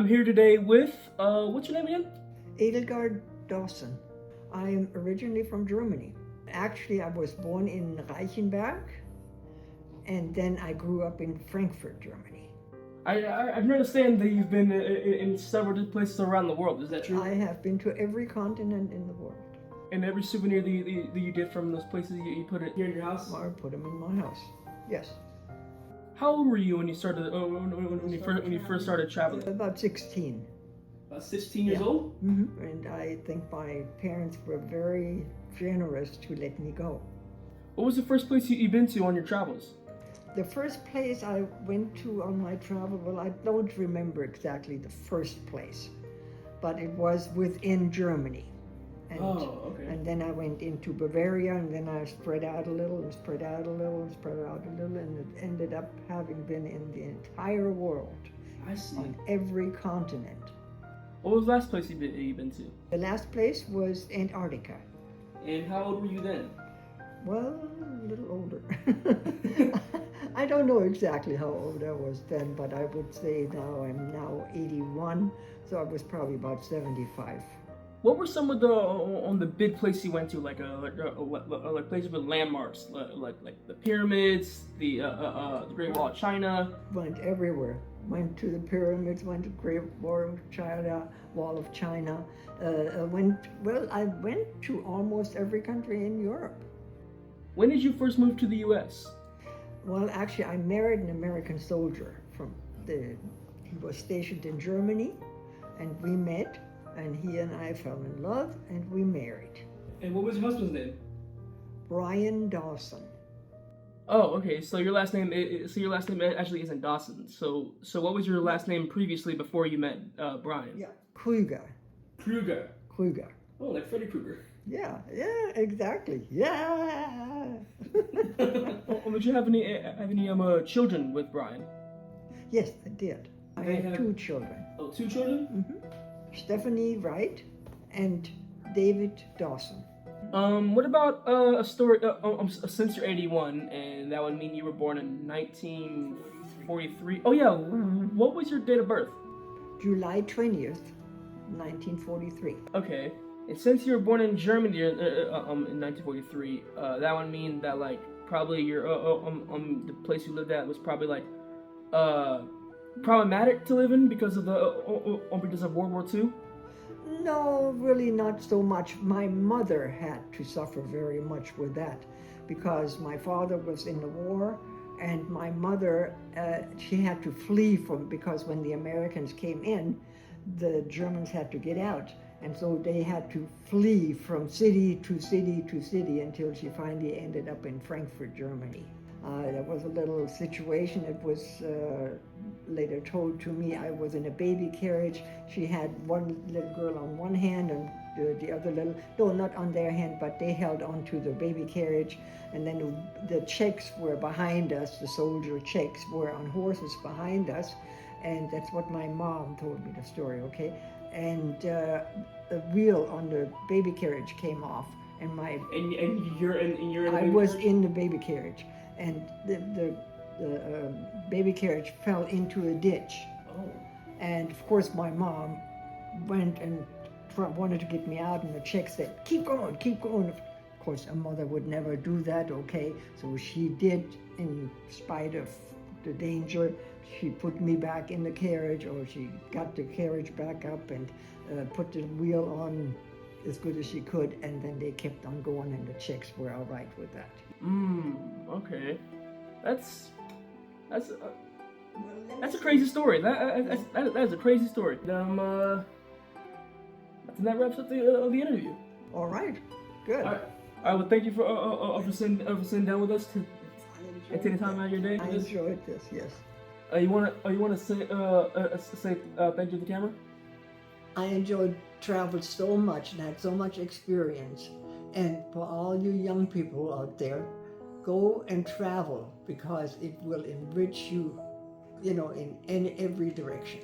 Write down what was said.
I'm here today with, what's your name again? Edelgard Dawson. I'm originally from Germany. Actually, I was born in Reichenberg, and then I grew up in Frankfurt, Germany. I understand that you've been in several different places around the world. Is that true? I have been to every continent in the world. And every souvenir that you did from those places, you put it here in your house? I put them in my house. Yes. How old were you when you started, when you first started traveling? About 16. About 16 years Yeah. old? And I think my parents were very generous to let me go. What was the first place you've been to on your travels? The first place I went to on my travel, well, I don't remember exactly the first place, but it was within Germany. And, okay. and then I went into Bavaria, and then I spread out a little, and spread out a little, and spread out a little, and it ended up having been in the entire world, I see. on every continent. What was the last place you've been to? The last place was Antarctica. And how old were you then? Well, a little older. I don't know exactly how old I was then, but I would say I'm now 81, so I was probably about 75. What were some of the big places you went to, like places with landmarks, like the pyramids, the Great Wall of China? Went everywhere. Went to the pyramids, went to Great Wall of China. I went to almost every country in Europe. When did you first move to the U.S.? Well, actually, I married an American soldier he was stationed in Germany, and we met, and he and I fell in love, and we married. And what was your husband's name? Brian Dawson. Oh, okay. So your last name, actually isn't Dawson. So what was your last name previously before you met Brian? Yeah, Kruger. Kruger. Kruger. Oh, like Freddy Krueger. Yeah, exactly. Yeah. Did you have any children with Brian? Yes, I did. I They had had- 2 children. Oh, 2 children? Stephanie Wright and David Dawson. What about a story? Since you're 81, and that would mean you were born in 1943. Oh yeah. What was your date of birth? July 20th, 1943. Okay. And since you were born in Germany in 1943, that would mean that like probably your the place you lived at was probably like problematic to live in because of World War II. No, really not so much. My mother had to suffer very much with that because my father was in the war, and my mother, she had to flee because when the Americans came in, the Germans had to get out. And so they had to flee from city to city to city until she finally ended up in Frankfurt, Germany. There was a little situation. It was later told to me I was in a baby carriage. She had one little girl on one hand and the other little, no, not on their hand, but they held onto the baby carriage. And then the Czechs were behind us, the soldier Czechs were on horses behind us. And that's what my mom told me the story, okay? And the wheel on the baby carriage came off, and you're in I was in the baby carriage, and the baby carriage fell into a ditch. Oh. And of course my mom went and wanted to get me out, and the Czech said, keep going, keep going. Of course a mother would never do that, okay? So she did, in spite of the danger. She put me back in the carriage, or she got the carriage back up and put the wheel on as good as she could, and then they kept on going, and the Czechs were all right with that. Okay. That's a crazy story. That's a crazy story. And that wraps up the interview. All right, good. All right. Well, thank you for sitting down with us and taking time out of your day. I enjoyed this, yes. You wanna say thank you to the camera? I enjoyed travel so much and had so much experience. And for all you young people out there, go and travel because it will enrich you, in every direction.